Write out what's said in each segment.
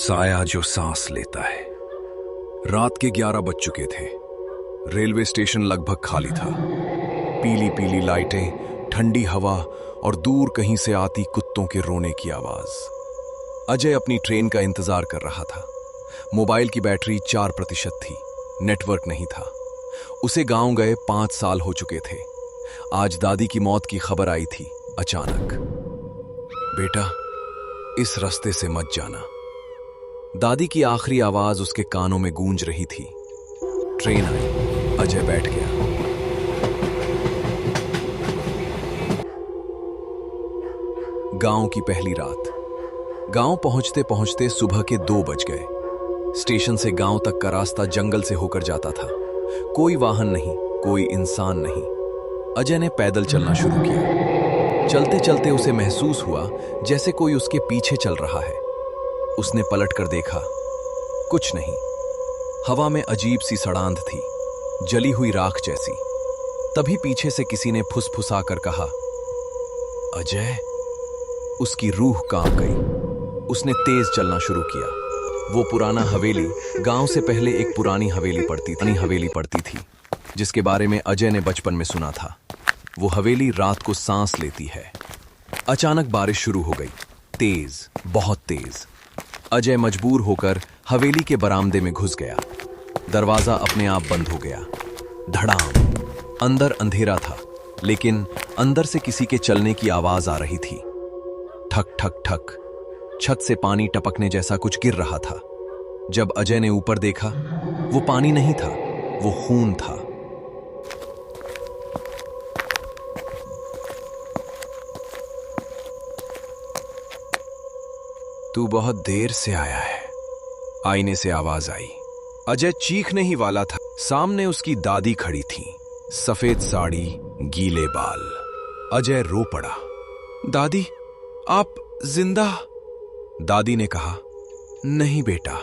साया जो सांस लेता है। रात के 11 बज चुके थे। रेलवे स्टेशन लगभग खाली था। पीली पीली लाइटें, ठंडी हवा और दूर कहीं से आती कुत्तों के रोने की आवाज। अजय अपनी ट्रेन का इंतजार कर रहा था। मोबाइल की बैटरी 4% थी। नेटवर्क नहीं था। उसे गांव गए 5 साल हो चुके थे। आज दादी की मौत की खबर आई थी अचानक। बेटा, इस रास्ते से मत जाना। दादी की आखिरी आवाज उसके कानों में गूंज रही थी। ट्रेन आई। अजय बैठ गया। गांव की पहली रात। गांव पहुंचते पहुंचते सुबह के 2 बज गए। स्टेशन से गांव तक का रास्ता जंगल से होकर जाता था। कोई वाहन नहीं, कोई इंसान नहीं। अजय ने पैदल चलना शुरू किया। चलते चलते उसे महसूस हुआ जैसे कोई उसके पीछे चल रहा है। उसने पलटकर देखा, कुछ नहीं। हवा में अजीब सी सड़ांध थी, जली हुई राख जैसी। तभी पीछे से किसी ने फुसफुसाकर कहा, अजय। उसकी रूह कांप गई। उसने तेज चलना शुरू किया। वो पुराना हवेली, गांव से पहले एक पुरानी हवेली पड़ती थी जिसके बारे में अजय ने बचपन में सुना था। वो हवेली रात को सांस लेती है। अचानक बारिश शुरू हो गई, तेज, बहुत तेज। अजय मजबूर होकर हवेली के बरामदे में घुस गया। दरवाजा अपने आप बंद हो गया। धड़ाम। अंदर अंधेरा था, लेकिन अंदर से किसी के चलने की आवाज आ रही थी। ठक ठक ठक। छत से पानी टपकने जैसा कुछ गिर रहा था। जब अजय ने ऊपर देखा, वो पानी नहीं था, वो खून था। तू बहुत देर से आया है, आईने से आवाज आई। अजय चीखने ही वाला था। सामने उसकी दादी खड़ी थी, सफेद साड़ी, गीले बाल। अजय रो पड़ा। दादी, आप जिंदा? दादी ने कहा, नहीं बेटा,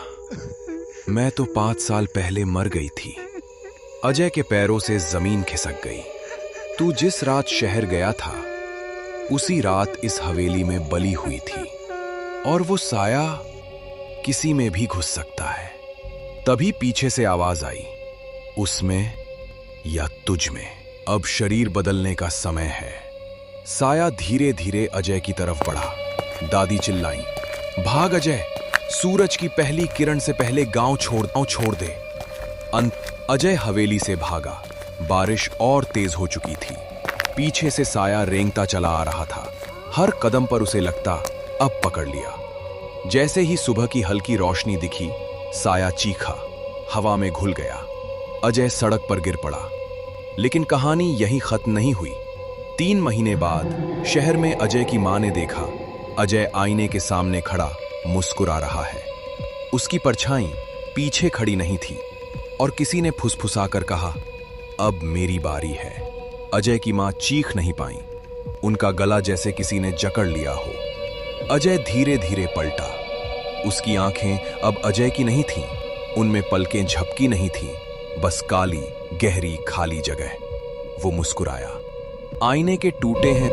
मैं तो 5 साल पहले मर गई थी। अजय के पैरों से जमीन खिसक गई। तू जिस रात शहर गया था, उसी रात इस हवेली में बली हुई थी। और वो साया किसी में भी घुस सकता है। तभी पीछे से आवाज आई, उसमें या तुझ में। अब शरीर बदलने का समय है। साया धीरे धीरे अजय की तरफ बढ़ा। दादी चिल्लाई, भाग अजय, सूरज की पहली किरण से पहले गांव छोड़ दे। अजय हवेली से भागा। बारिश और तेज हो चुकी थी। पीछे से साया रेंगता चला आ रहा था। हर कदम पर उसे लगता, अब पकड़ लिया। जैसे ही सुबह की हल्की रोशनी दिखी, साया चीखा, हवा में घुल गया। अजय सड़क पर गिर पड़ा। लेकिन कहानी यहीं खत्म नहीं हुई। 3 महीने बाद शहर में अजय की मां ने देखा, अजय आईने के सामने खड़ा मुस्कुरा रहा है। उसकी परछाई पीछे खड़ी नहीं थी और किसी ने फुसफुसाकर कहा, अब मेरी बारी है। अजय की मां चीख नहीं पाई। उनका गला जैसे किसी ने जकड़ लिया हो। अजय धीरे धीरे पलटा। उसकी आंखें अब अजय की नहीं थीं। उनमें पलकें झपकी नहीं थीं, बस काली, गहरी, खाली जगह। वो मुस्कुराया। आईने के टूटे हैं